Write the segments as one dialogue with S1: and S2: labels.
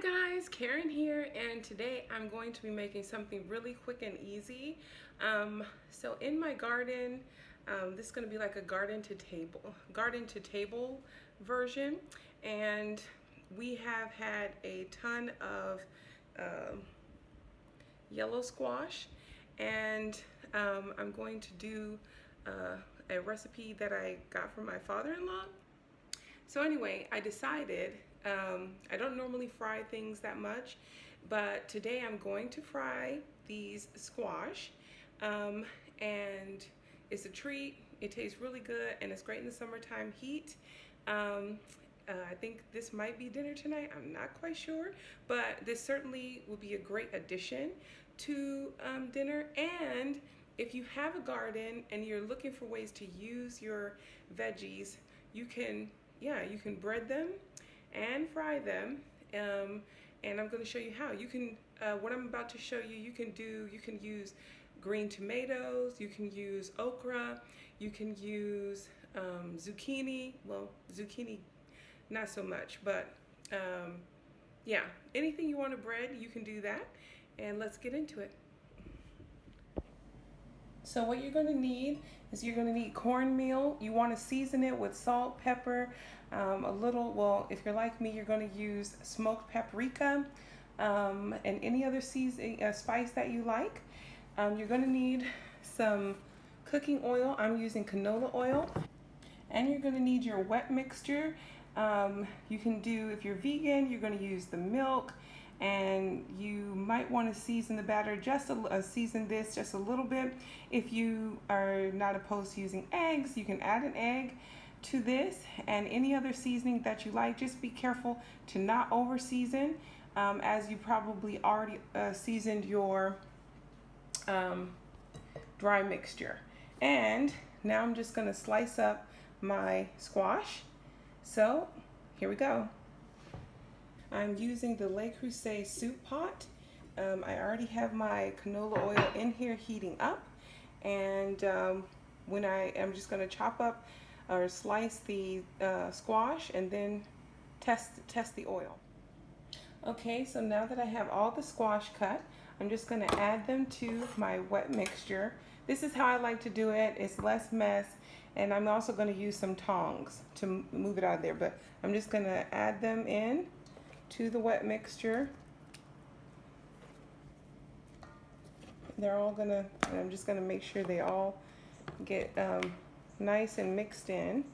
S1: Guys, Karen here, and today I'm going to be making something really quick and easy. So in my garden, this is going to be like a garden to table version, and we have had a ton of yellow squash, and I'm going to do a recipe that I got from my father-in-law. So anyway, I decided, I don't normally fry things that much, but today I'm going to fry these squash, and it's a treat. It tastes really good, and it's great in the summertime heat. I think this might be dinner tonight. I'm not quite sure, but this certainly will be a great addition to dinner. And if you have a garden and you're looking for ways to use your veggies, you can bread them and fry them, and I'm going to show you how. You can, what I'm about to show you, you can use green tomatoes, you can use okra, you can use zucchini. Well, zucchini not so much, but yeah, anything you want to bread, you can do that. And let's get into it. So what you're going to need is you're going to need cornmeal. You want to season it with salt, pepper, a little, well, if you're like me, you're going to use smoked paprika, and any other spice that you like. You're going to need some cooking oil. I'm using canola oil. And you're going to need your wet mixture. You can do, if you're vegan, you're going to use the milk. And you might want to season the batter, season this just a little bit. If you are not opposed to using eggs, you can add an egg to this, and any other seasoning that you like. Just be careful to not over season, as you probably already seasoned your dry mixture. And now I'm just going to slice up my squash. So here we go. I'm using the Creuset soup pot. I already have my canola oil in here heating up, and I'm just going to chop up or slice the squash and then test the oil. Okay, so now that I have all the squash cut, I'm just going to add them to my wet mixture. This is how I like to do it. It's less mess, and I'm also going to use some tongs to move it out of there, but I'm just going to add them in to the wet mixture. They're all gonna, and I'm just gonna make sure they all get nice and mixed in.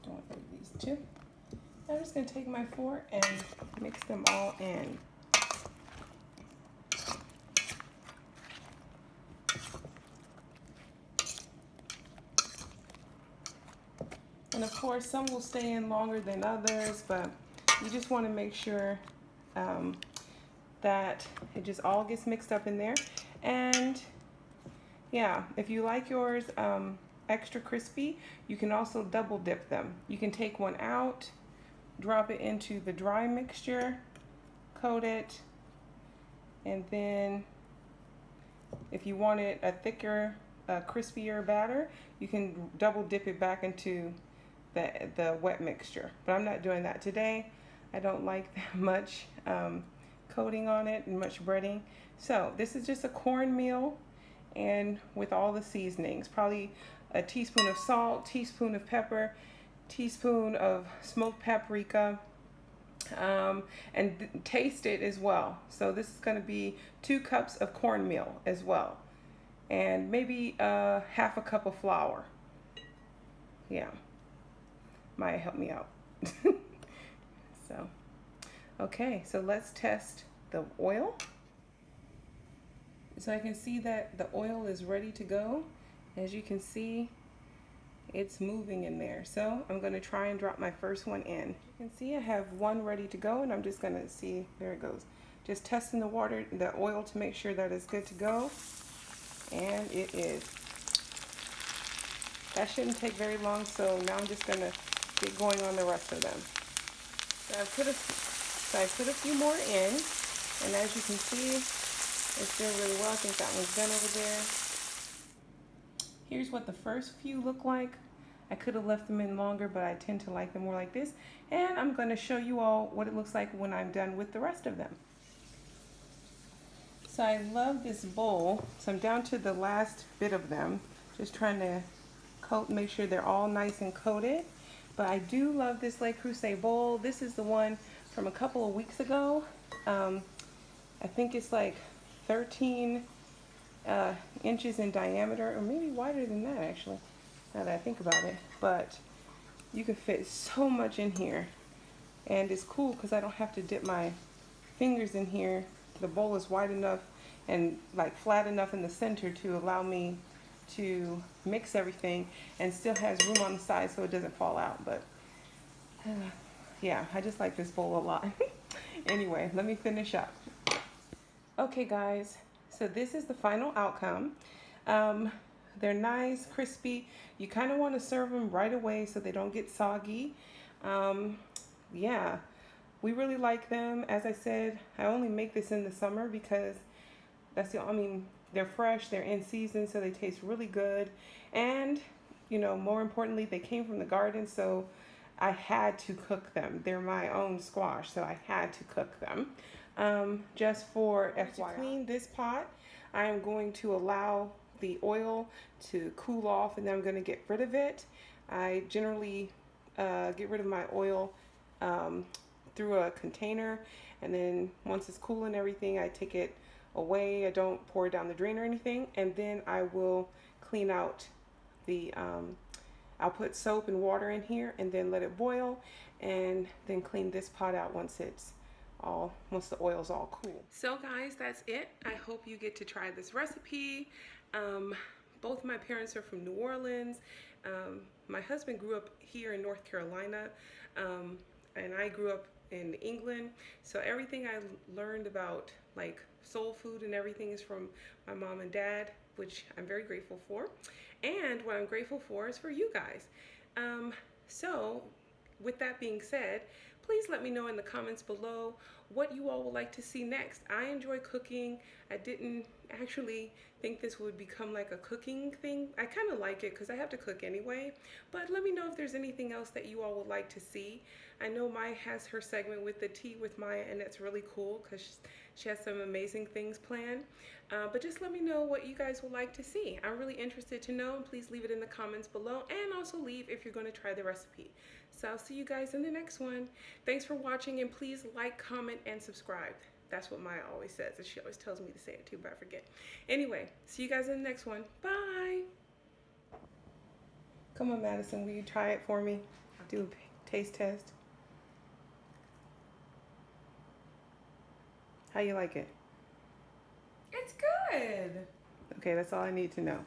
S1: Don't want to do these two. I'm just gonna take my fork and mix them all in. And of course, some will stay in longer than others, but you just want to make sure that it just all gets mixed up in there. And yeah, if you like yours extra crispy, you can also double dip them. You can take one out, drop it into the dry mixture, coat it, and then if you want it a thicker, crispier batter, you can double dip it back into the wet mixture. But I'm not doing that today. I don't like that much coating on it and much breading. So this is just a cornmeal, and with all the seasonings, probably a teaspoon of salt, teaspoon of pepper, teaspoon of smoked paprika, and taste it as well. So this is going to be 2 cups of cornmeal as well, and maybe half a cup of flour. Yeah, might help me out. So okay, so let's test the oil. So I can see that the oil is ready to go. As you can see, it's moving in there. So I'm going to try and drop my first one in. You can see I have one ready to go, and I'm just going to see, there it goes. Just testing the oil to make sure that it's good to go. And it is. That shouldn't take very long, so now I'm just going to get going on the rest of them. So I put a few more in, and as you can see, it's doing really well. I think that one's done over there. Here's what the first few look like. I could have left them in longer, but I tend to like them more like this. And I'm going to show you all what it looks like when I'm done with the rest of them. So I love this bowl. So I'm down to the last bit of them. Just trying to make sure they're all nice and coated. But I do love this Le Creuset bowl. This is the one from a couple of weeks ago. I think it's like 13 inches in diameter, or maybe wider than that actually, now that I think about it. But you can fit so much in here, and it's cool because I don't have to dip my fingers in here. The bowl is wide enough and like flat enough in the center to allow me to mix everything, and still has room on the side so it doesn't fall out. But yeah, I just like this bowl a lot. Anyway, let me finish up. Okay guys, so this is the final outcome. They're nice, crispy. You kind of want to serve them right away so they don't get soggy. Yeah, we really like them. As I said, I only make this in the summer because they're fresh, they're in season, so they taste really good. And, you know, more importantly, they came from the garden, so I had to cook them. They're my own squash, so I had to cook them. Just for FYI. To clean this pot, I am going to allow the oil to cool off, and then I'm going to get rid of it. I generally get rid of my oil through a container, and then once it's cool and everything, I take it away. I don't pour it down the drain or anything, and then I will clean out the I'll put soap and water in here and then let it boil, and then clean this pot out once the oil's all cool. So guys, that's it. I hope you get to try this recipe. Both my parents are from New Orleans. My husband grew up here in North Carolina, and I grew up in England. So everything I learned about like soul food and everything is from my mom and dad, which I'm very grateful for. And what I'm grateful for is for you guys. So with that being said, please let me know in the comments below what you all would like to see next. I enjoy cooking. I didn't actually think this would become like a cooking thing. I kind of like it because I have to cook anyway, but let me know if there's anything else that you all would like to see. I know Maya has her segment with the tea with Maya, and that's really cool because she has some amazing things planned. But just let me know what you guys would like to see. I'm really interested to know, and please leave it in the comments below, and also leave if you're going to try the recipe. So I'll see you guys in the next one. Thanks for watching, and please like, comment, and subscribe. That's what Maya always says, and she always tells me to say it too, but I forget. Anyway, see you guys in the next one. Bye! Come on, Madison, will you try it for me? Do a taste test. How you like it? It's good. Okay, that's all I need to know.